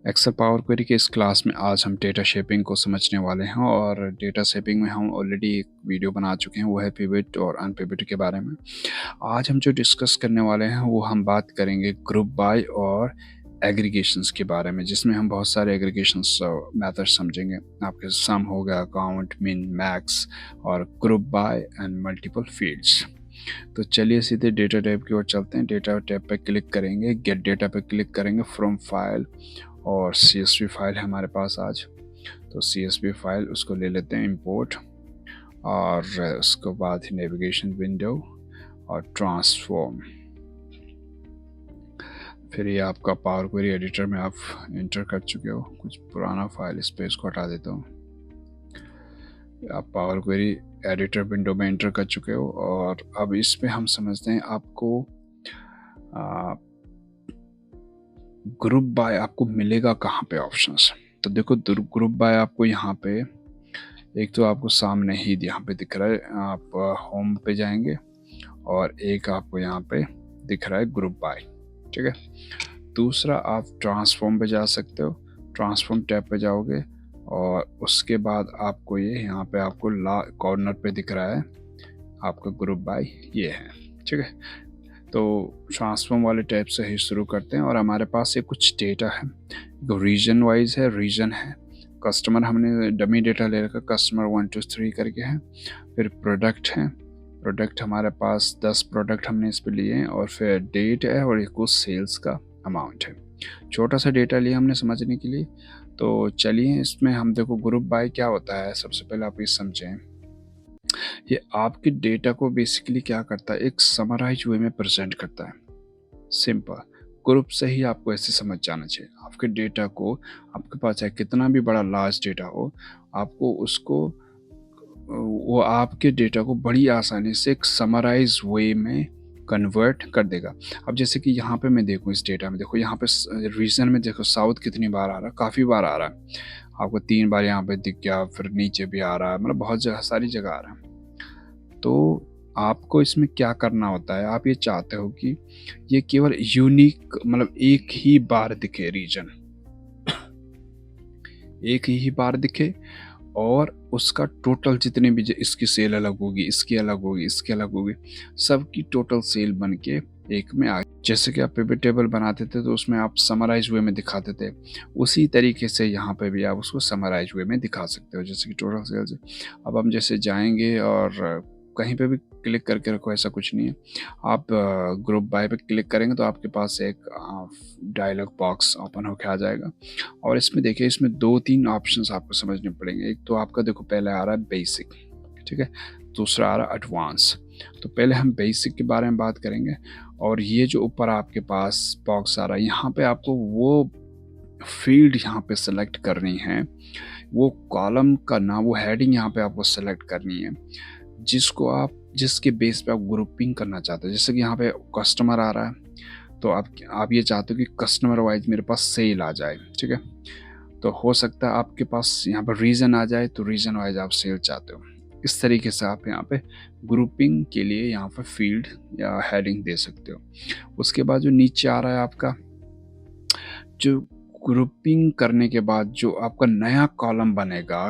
Excel power query के इस class में आज हम डेटा शेपिंग को समझने वाले हैं और डेटा शेपिंग में हम ऑलरेडी एक वीडियो बना चुके हैं, वो है पिवट और अनपिवट के बारे में। आज हम जो डिस्कस करने वाले हैं वो हम बात करेंगे ग्रुप बाय और एग्रीगेशंस के बारे में, जिसमें हम बहुत सारे एग्रीगेशंस मेथड समझेंगे। आपके सम हो गया, काउंट, मिन, मैक्स और group by and multiple fields. तो चलिए सीधे डेटा टैब की ओर चलते हैं। डेटा टैब पे क्लिक करेंगे, गेट डेटा पे क्लिक करेंगे, फ्रॉम फाइल और CSV फाइल है हमारे पास आज। तो CSV फाइल उसको ले लेते हैं इंपोर्ट, और उसके बाद नेविगेशन विंडो और ट्रांसफॉर्म। फिर ये आपका पावर क्वेरी एडिटर में आप इंटर कर चुके हो। कुछ पुराना फाइल इस पर इसको हटा देता हूँ। आप पावर क्वेरी एडिटर विंडो में इंटर कर चुके हो और अब इस पे हम समझते हैं आपको ग्रुप बाय आपको मिलेगा कहाँ पे ऑप्शंस। तो देखो, ग्रुप बाय आपको यहाँ पे एक तो आपको सामने ही यहाँ पे दिख रहा है, आप होम पे जाएंगे और एक आपको यहाँ पे दिख रहा है ग्रुप बाय, ठीक है। दूसरा आप ट्रांसफॉर्म पे जा सकते हो, ट्रांसफॉर्म टैब पे जाओगे और उसके बाद आपको ये यहाँ पे आपको कॉर्नर पे दिख रहा है आपका ग्रुप बाय, ये है, ठीक है। तो ट्रांसफॉर्म वाले टैब से ही शुरू करते हैं और हमारे पास ये कुछ डेटा है, रीजन वाइज है, रीजन है, कस्टमर हमने डमी डेटा ले रखा, कस्टमर 1 2 3 करके है। फिर प्रोडक्ट है, प्रोडक्ट हमारे पास 10 प्रोडक्ट हमने इस पे लिए हैं, और फिर डेट है और एक कुछ सेल्स का अमाउंट है। छोटा सा डेटा लिया हमने समझने के लिए। तो चलिए इसमें हम देखो ग्रुप बाय क्या होता है। सबसे पहले आप ये समझें, ये आपके डेटा को बेसिकली क्या करता है, एक समराइज वे में प्रेजेंट करता है। सिंपल, ग्रुप से ही आपको ऐसे समझ जाना चाहिए। आपके डेटा को, आपके पास चाहे कितना भी बड़ा लार्ज डेटा हो, आपको उसको, वो आपके डेटा को बड़ी आसानी से एक समराइज वे में कन्वर्ट कर देगा। अब जैसे कि यहाँ पे मैं देखूँ, इस डेटा में देखो, यहाँ पे रीजन में देखो साउथ कितनी बार आ रहा है, काफ़ी बार आ रहा है आपको, 3 बार यहाँ पे दिख गया, फिर नीचे भी आ रहा है, मतलब बहुत जगह, सारी जगह आ रहा है। तो आपको इसमें क्या करना होता है, आप ये चाहते हो कि ये केवल यूनिक, मतलब एक ही बार दिखे रीजन, एक ही बार दिखे, और उसका टोटल जितने भी, इसकी सेल अलग होगी, इसकी अलग होगी, इसकी अलग होगी, सबकी टोटल सेल बन के एक में आ। जैसे कि आप पिवट टेबल बनाते थे तो उसमें आप समराइज वे में दिखाते थे, उसी तरीके से यहाँ पे भी आप उसको समराइज वे में दिखा सकते हो, जैसे कि टोटल सेल्स। अब हम जैसे जाएंगे और कहीं पे भी क्लिक करके रखो, ऐसा कुछ नहीं है। आप ग्रुप बाय पे क्लिक करेंगे तो आपके पास एक डायलॉग बॉक्स ओपन होकर आ जाएगा, और इसमें देखिए, इसमें 2-3 ऑप्शंस आपको समझने पड़ेंगे। एक तो आपका देखो पहले आ रहा है बेसिक, ठीक है, दूसरा आ रहा है एडवांस। तो पहले हम बेसिक के बारे में बात करेंगे, और ये जो ऊपर आपके पास बॉक्स आ रहा है, यहाँ पे आपको वो फील्ड यहाँ पे सेलेक्ट करनी है, वो कॉलम का नाम, वो हेडिंग यहाँ पे आपको सेलेक्ट करनी है, जिसके बेस पे आप ग्रुपिंग करना चाहते हो। जैसे कि यहाँ पे कस्टमर आ रहा है, तो आप ये चाहते हो कि कस्टमर वाइज मेरे पास सेल आ जाए, ठीक है। तो हो सकता है आपके पास यहाँ पर रीजन आ जाए, तो रीजन वाइज आप सेल चाहते हो। इस तरीके से आप यहाँ पे ग्रुपिंग के लिए यहाँ पर फील्ड या हेडिंग दे सकते हो। उसके बाद जो नीचे आ रहा है आपका, जो ग्रुपिंग करने के बाद जो आपका नया कॉलम बनेगा,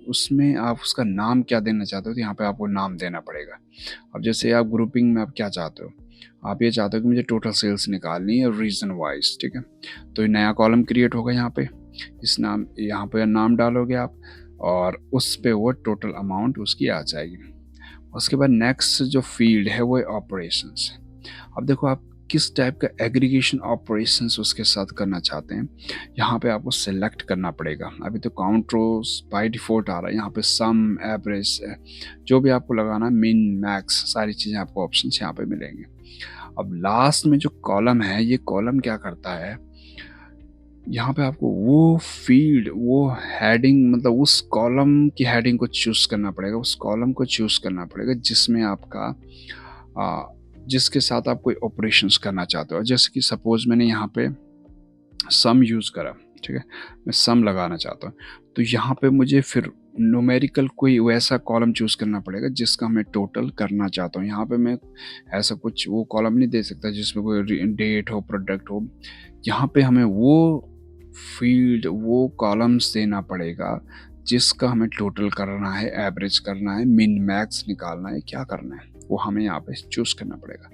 उसमें आप उसका नाम क्या देना चाहते हो, तो यहाँ पे आपको नाम देना पड़ेगा। अब जैसे आप ग्रुपिंग में आप क्या चाहते हो, आप ये चाहते हो कि मुझे टोटल सेल्स निकालनी है रीजन वाइज, ठीक है। तो ये नया कॉलम क्रिएट होगा यहाँ पे, इस नाम, यहाँ पे नाम डालोगे आप, और उस पे वो टोटल अमाउंट उसकी आ जाएगी। उसके बाद नेक्स्ट जो फील्ड है वो है ऑपरेशंस। अब देखो, आप किस टाइप का एग्रीगेशन ऑपरेशंस उसके साथ करना चाहते हैं, यहाँ पे आपको सेलेक्ट करना पड़ेगा। अभी तो काउंट रोज बाय डिफॉल्ट आ रहा है, यहाँ पे सम, एवरेज, जो भी आपको लगाना है, मिन, मैक्स, सारी चीज़ें आपको ऑप्शन यहाँ पे मिलेंगे। अब लास्ट में जो कॉलम है, ये कॉलम क्या करता है, यहाँ पे आपको वो फील्ड, वो हेडिंग, मतलब उस कॉलम की हेडिंग को चूज करना पड़ेगा, उस कॉलम को चूज करना पड़ेगा जिसमें आपका जिसके साथ आप कोई ऑपरेशंस करना चाहते हो। जैसे कि सपोज मैंने यहाँ पे सम यूज़ करा, ठीक है, मैं सम लगाना चाहता हूँ, तो यहाँ पे मुझे फिर न्यूमेरिकल कोई वैसा कॉलम चूज करना पड़ेगा जिसका मैं टोटल करना चाहता हूँ। यहाँ पे मैं ऐसा कुछ वो कॉलम नहीं दे सकता जिसमें कोई डेट हो, प्रोडक्ट हो। यहाँ पे हमें वो फील्ड, वो कॉलम्स देना पड़ेगा जिसका हमें टोटल करना है, एवरेज करना है, मिन मैक्स निकालना है, क्या करना है वो हमें यहाँ पे चूज करना पड़ेगा।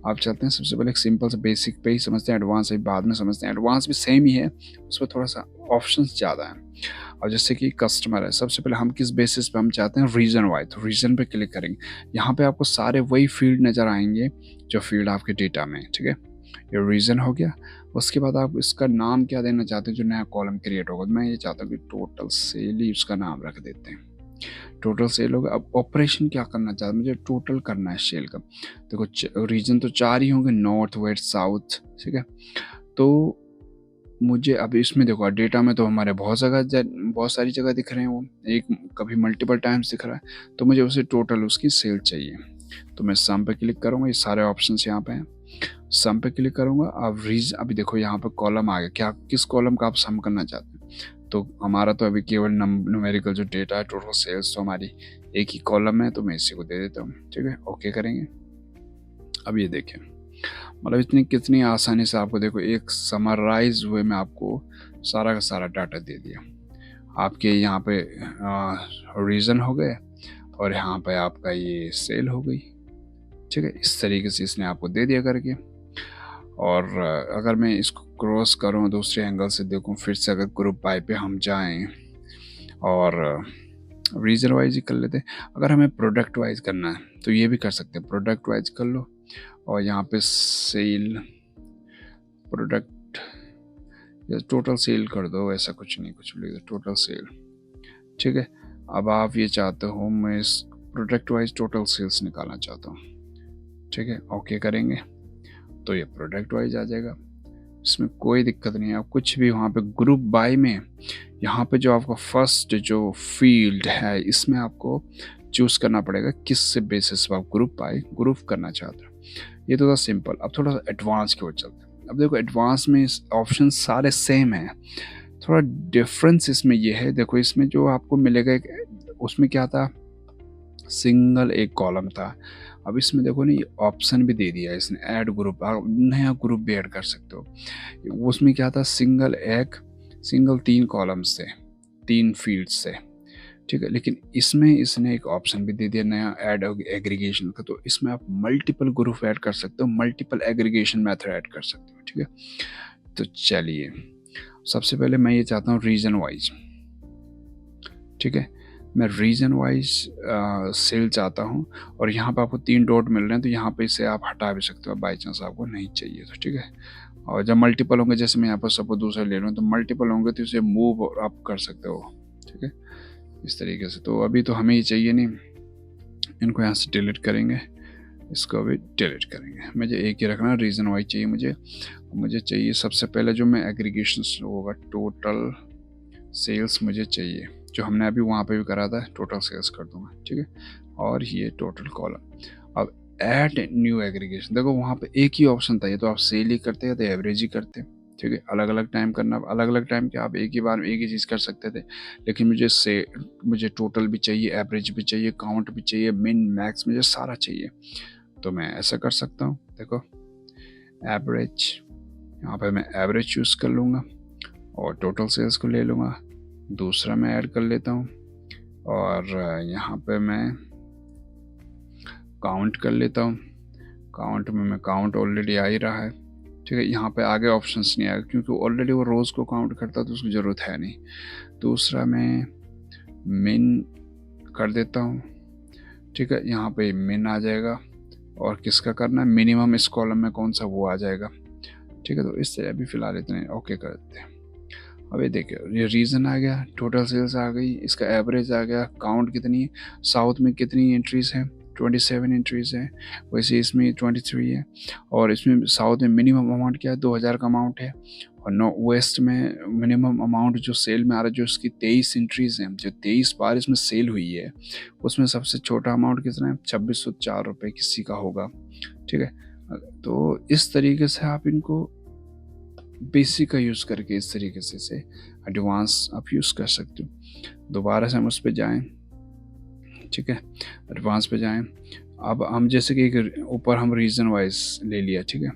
आप चलते हैं सबसे पहले एक सिंपल से बेसिक पे ही समझते हैं, एडवांस भी बाद में समझते हैं। एडवांस भी सेम ही है, उसमें थोड़ा सा ऑप्शंस ज़्यादा हैं। और जैसे कि कस्टमर है, सबसे पहले हम किस बेसिस पे हम चाहते हैं, रीजन वाइज, तो रीजन पे क्लिक करेंगे। यहाँ पे आपको सारे वही फील्ड नज़र आएंगे जो फील्ड आपके डेटा में है, ठीक है। ये रीजन हो गया। उसके बाद आप इसका नाम क्या देना चाहते हैं जो नया कॉलम क्रिएट होगा। मैं ये चाहता हूँ कि टोटल सेल ही उसका नाम रख देते हैं, टोटल सेल होगा। अब ऑपरेशन क्या करना चाहते हैं, मुझे टोटल करना है सेल का। देखो रीजन तो 4 ही होंगे, नॉर्थ वेस्ट साउथ, ठीक है। तो मुझे अब इसमें देखो डेटा में तो हमारे बहुत सारी जगह दिख रहे हैं, वो एक कभी मल्टीपल टाइम्स दिख रहा है, तो मुझे उसे टोटल उसकी सेल चाहिए। तो मैं सम पे क्लिक करूँगा, ये सारे ऑप्शन यहाँ पे हैं, सम पे क्लिक करूँगा। अब अभी देखो यहाँ पे कॉलम आ गया, क्या किस कॉलम का आप सम करना चाहते हैं। तो हमारा तो अभी केवल न्यूमेरिकल जो डेटा है, टोटल सेल्स, तो हमारी एक ही कॉलम है, तो मैं इसी को दे देता हूँ, ठीक है। ओके करेंगे। अब ये देखें, मतलब इतनी कितनी आसानी से आपको देखो एक समराइज वे में आपको सारा का सारा डाटा दे दिया। आपके यहाँ पे रीज़न हो गए और यहाँ पे आपका ये सेल हो गई, ठीक है। इस तरीके से इसने आपको दे दिया करके। और अगर मैं इसको क्रॉस करूँ दूसरे एंगल से देखूँ, फिर से अगर ग्रुप बाय पे हम जाएं और रीजन वाइज ही कर लेते हैं। अगर हमें प्रोडक्ट वाइज करना है तो ये भी कर सकते हैं, प्रोडक्ट वाइज कर लो और यहाँ पे सेल प्रोडक्ट या टोटल सेल कर दो, ऐसा कुछ नहीं, कुछ भी लिख दो टोटल सेल, ठीक है। अब आप ये चाहते हो मैं इस प्रोडक्ट वाइज टोटल सेल्स निकालना चाहता हूँ, ठीक है। ओके करेंगे तो ये प्रोडक्ट वाइज आ जाएगा, इसमें कोई दिक्कत नहीं है। आप कुछ भी वहाँ पे ग्रुप बाय में यहाँ पे जो आपका फर्स्ट जो फील्ड है इसमें आपको चूज करना पड़ेगा किस से बेसिस पर आप ग्रुप बाय ग्रुप करना चाहते हो। ये तो था सिंपल। अब थोड़ा सा एडवांस की ओर चलते हैं। अब देखो एडवांस में ऑप्शन सारे सेम हैं, थोड़ा डिफरेंस इसमें ये है, देखो इसमें जो आपको मिलेगा उसमें क्या था, सिंगल एक कॉलम था। अब इसमें देखो ना ये ऑप्शन भी दे दिया इसने, ऐड ग्रुप, आप नया ग्रुप भी ऐड कर सकते हो। उसमें क्या था, सिंगल 3 कॉलम्स थे, 3 फील्ड्स से, ठीक है। लेकिन इसमें इसने एक ऑप्शन भी दे दिया नया, ऐड एग्रीगेशन का। तो इसमें आप मल्टीपल ग्रुप ऐड कर सकते हो, मल्टीपल एग्रीगेशन मेथड ऐड कर सकते हो, ठीक है। तो चलिए सबसे पहले मैं ये चाहता हूँ रीजन वाइज, ठीक है। मैं रीजन वाइज सेल चाहता हूँ और यहाँ पे आपको 3 डॉट मिल रहे हैं, तो यहाँ पे इसे आप हटा भी सकते हो बाई चांस आपको नहीं चाहिए तो, ठीक है। और जब मल्टीपल होंगे, जैसे मैं यहाँ पर सपोज दूसरा ले रहा हूँ, तो मल्टीपल होंगे तो इसे मूव आप कर सकते हो, ठीक है, इस तरीके से। तो अभी तो हमें ये चाहिए नहीं, इनको यहाँ से डिलीट करेंगे, इसको भी डिलीट करेंगे। मुझे एक ही रखना, रीजन वाइज चाहिए मुझे चाहिए सबसे पहले जो मैं एग्रीगेशन होगा टोटल सेल्स मुझे चाहिए, जो हमने अभी वहाँ पे भी करा था, टोटल सेल्स कर दूंगा, ठीक है। और ये टोटल कॉलम। अब ऐड न्यू एग्रीगेशन, देखो वहाँ पे एक ही ऑप्शन था, ये तो आप सेल ही करते या तो एवरेज ही करते, ठीक है। अलग अलग टाइम करना, अलग अलग टाइम के आप एक ही बार में एक ही चीज़ कर सकते थे, लेकिन मुझे टोटल भी चाहिए, एवरेज भी चाहिए, काउंट भी चाहिए, मिन मैक्स, मुझे सारा चाहिए। तो मैं ऐसा कर सकता हूँ, देखो एवरेज, यहाँ पर मैं एवरेज चूज़ कर लूँगा और टोटल सेल्स को ले लूँगा, दूसरा मैं ऐड कर लेता हूँ और यहाँ पे मैं काउंट कर लेता हूँ। काउंट में मैं काउंट ऑलरेडी आ ही रहा है, ठीक है। यहाँ पे आगे ऑप्शंस नहीं आएगा क्योंकि ऑलरेडी वो रोज़ को काउंट करता तो उसकी ज़रूरत है नहीं। दूसरा मैं मिन कर देता हूँ, ठीक है। यहाँ पे मिन आ जाएगा और किसका करना है, मिनिमम इस कॉलम में कौन सा वो आ जाएगा, ठीक है। तो इससे अभी फ़िलहाल इतने ओके कर देते हैं। अब ये देखिए ये रीज़न आ गया, टोटल सेल्स आ गई, इसका एवरेज आ गया, काउंट कितनी है, साउथ में कितनी एंट्रीज हैं, 27 एंट्रीज हैं, वैसे इसमें 23 है। और इसमें साउथ में मिनिमम अमाउंट क्या है, 2000 का अमाउंट है। और नॉर्थ वेस्ट में मिनिमम अमाउंट जो सेल में आ रहा है, जो इसकी 23 एंट्रीज हैं, जो 23 बार इसमें सेल हुई है, उसमें सबसे छोटा अमाउंट कितना है, 2604 रुपये किसी का होगा, ठीक है। तो इस तरीके से आप इनको बेसिक का यूज़ करके इस तरीके से एडवांस आप यूज़ कर सकते हो। दोबारा से हम उस पर जाएँ, ठीक है, एडवांस पे जाएं। अब हम जैसे कि एक ऊपर हम रीजन वाइज ले लिया, ठीक है।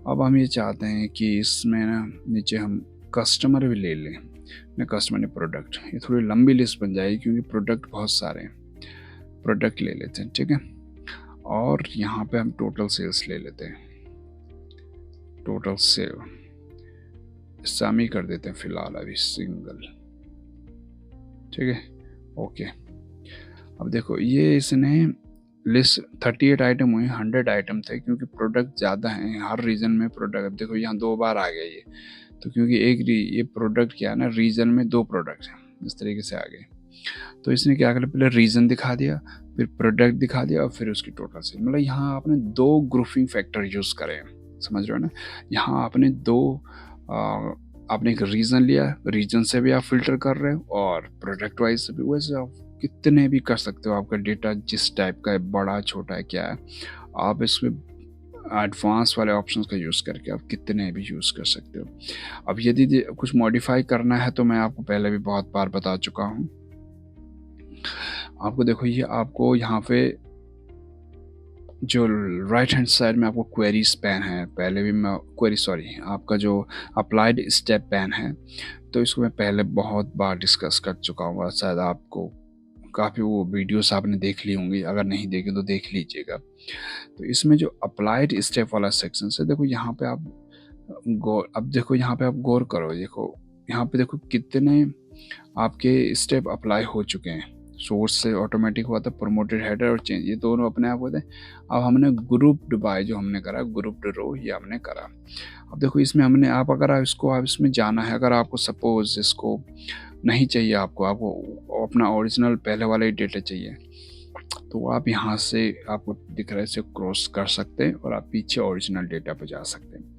अब हम ये चाहते हैं कि इसमें ना नीचे हम कस्टमर भी ले लें, न कस्टमर ने प्रोडक्ट, ये थोड़ी लंबी लिस्ट बन जाएगी क्योंकि प्रोडक्ट बहुत सारे हैं। प्रोडक्ट ले लेते हैं, ठीक है। और यहाँ पे हम टोटल सेल्स ले लेते हैं, टोटल सेल सामी कर देते हैं फिलहाल अभी सिंगल, ठीक है। ओके, अब देखो ये इसने लिस्ट 38 आइटम हुए, 100 आइटम थे क्योंकि प्रोडक्ट ज़्यादा हैं हर रीजन में प्रोडक्ट। अब देखो यहाँ 2 बार आ गया ये, तो क्योंकि ये प्रोडक्ट क्या है ना, रीजन में 2 प्रोडक्ट हैं, इस तरीके से आ गए। तो इसने क्या कर, पहले रीजन दिखा दिया, फिर प्रोडक्ट दिखा दिया और फिर उसकी टोटल सेल। मतलब यहाँ आपने 2 ग्रुपिंग फैक्टर यूज़ करे हैं, समझ रहे हो ना। यहाँ आपने 2 आपने एक रीजन लिया, रीजन से भी आप फिल्टर कर रहे हो और प्रोडक्ट वाइज से भी। वैसे आप कितने भी कर सकते हो, आपका डेटा जिस टाइप का है, बड़ा छोटा है क्या है, आप इसमें एडवांस वाले ऑप्शंस का यूज़ करके आप कितने भी यूज़ कर सकते हो। अब यदि कुछ मॉडिफाई करना है तो मैं आपको पहले भी बहुत बार बता चुका हूँ। आपको देखो ये आपको यहाँ पे जो राइट हैंड साइड में आपको क्वेरीज पैन है, पहले भी मैं आपका जो अप्लाइड स्टेप पैन है, तो इसको मैं पहले बहुत बार डिस्कस कर चुका हूँ। शायद आपको काफ़ी वो वीडियोस आपने देख ली होंगी, अगर नहीं देखे तो देख लीजिएगा। तो इसमें जो अप्लाइड स्टेप वाला सेक्शन है, देखो यहाँ पे आप गौर करो। देखो यहाँ पे देखो कितने आपके स्टेप अप्लाई हो चुके हैं। सोर्स से ऑटोमेटिक हुआ था, प्रमोटेड हेडर और चेंज, ये दोनों अपने आप होते हैं। अब हमने ग्रुप्ड बाय जो हमने करा, ग्रुप्ड रो ये हमने करा। अब देखो इसमें हमने आप इसमें जाना है, अगर आपको सपोज इसको नहीं चाहिए, आपको अपना ओरिजिनल पहले वाला ही डेटा चाहिए, तो आप यहाँ से आपको दिख रहा है इसे क्रॉस कर सकते हैं और आप पीछे ओरिजिनल डेटा पे जा सकते हैं।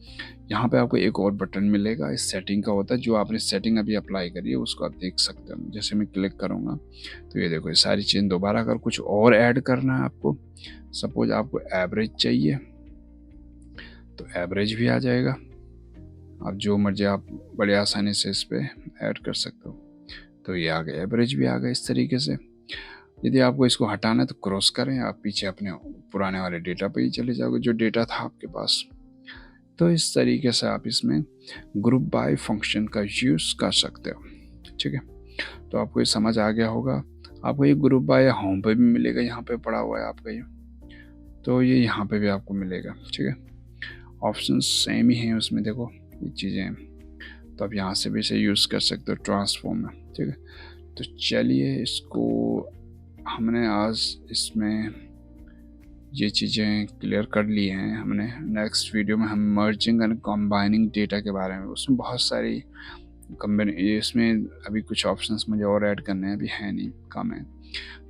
यहाँ पे आपको एक और बटन मिलेगा, इस सेटिंग का होता है, जो आपने सेटिंग अभी अप्लाई करी है उसको आप देख सकते हो। जैसे मैं क्लिक करूँगा तो ये देखो ये सारी चीज़ दोबारा। अगर कुछ और ऐड करना है आपको, सपोज आपको एवरेज चाहिए तो एवरेज भी आ जाएगा। आप जो मर्जी आप बड़े आसानी से इस पर ऐड कर सकते हो। तो ये आ गया, एवरेज भी आ गया इस तरीके से। यदि आपको इसको हटाना है तो क्रॉस करें, आप पीछे अपने पुराने वाले डेटा पे ही चले जाओगे जो डेटा था आपके पास। तो इस तरीके से आप इसमें ग्रुप बाय फंक्शन का यूज़ कर सकते हो, ठीक है। तो आपको ये समझ आ गया होगा। आपको ये ग्रुप बाय होम पे भी मिलेगा, यहाँ पे पड़ा हुआ है आपका ये, तो ये यहाँ पे भी आपको मिलेगा, ठीक है। ऑप्शन सेम ही हैं उसमें, देखो ये चीज़ें हैं, तो आप यहाँ से भी इसे यूज़ कर सकते हो ट्रांसफॉर्म में, ठीक है। तो चलिए इसको हमने आज इसमें ये चीज़ें क्लियर कर ली हैं हमने। नेक्स्ट वीडियो में हम मर्जिंग एंड कंबाइनिंग डेटा के बारे में, उसमें बहुत सारी इसमें अभी कुछ ऑप्शंस मुझे और ऐड करने हैं, अभी है नहीं, कम है,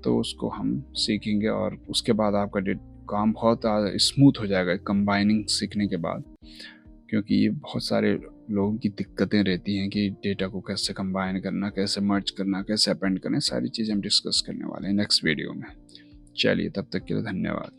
तो उसको हम सीखेंगे और उसके बाद आपका काम बहुत स्मूथ हो जाएगा कंबाइनिंग सीखने के बाद। क्योंकि ये बहुत सारे लोगों की दिक्कतें रहती हैं कि डेटा को कैसे कंबाइन करना, कैसे मर्ज करना, कैसे अपेंड करना, सारी चीज़ें हम डिस्कस करने वाले हैं नेक्स्ट वीडियो में। चलिए तब तक के लिए धन्यवाद।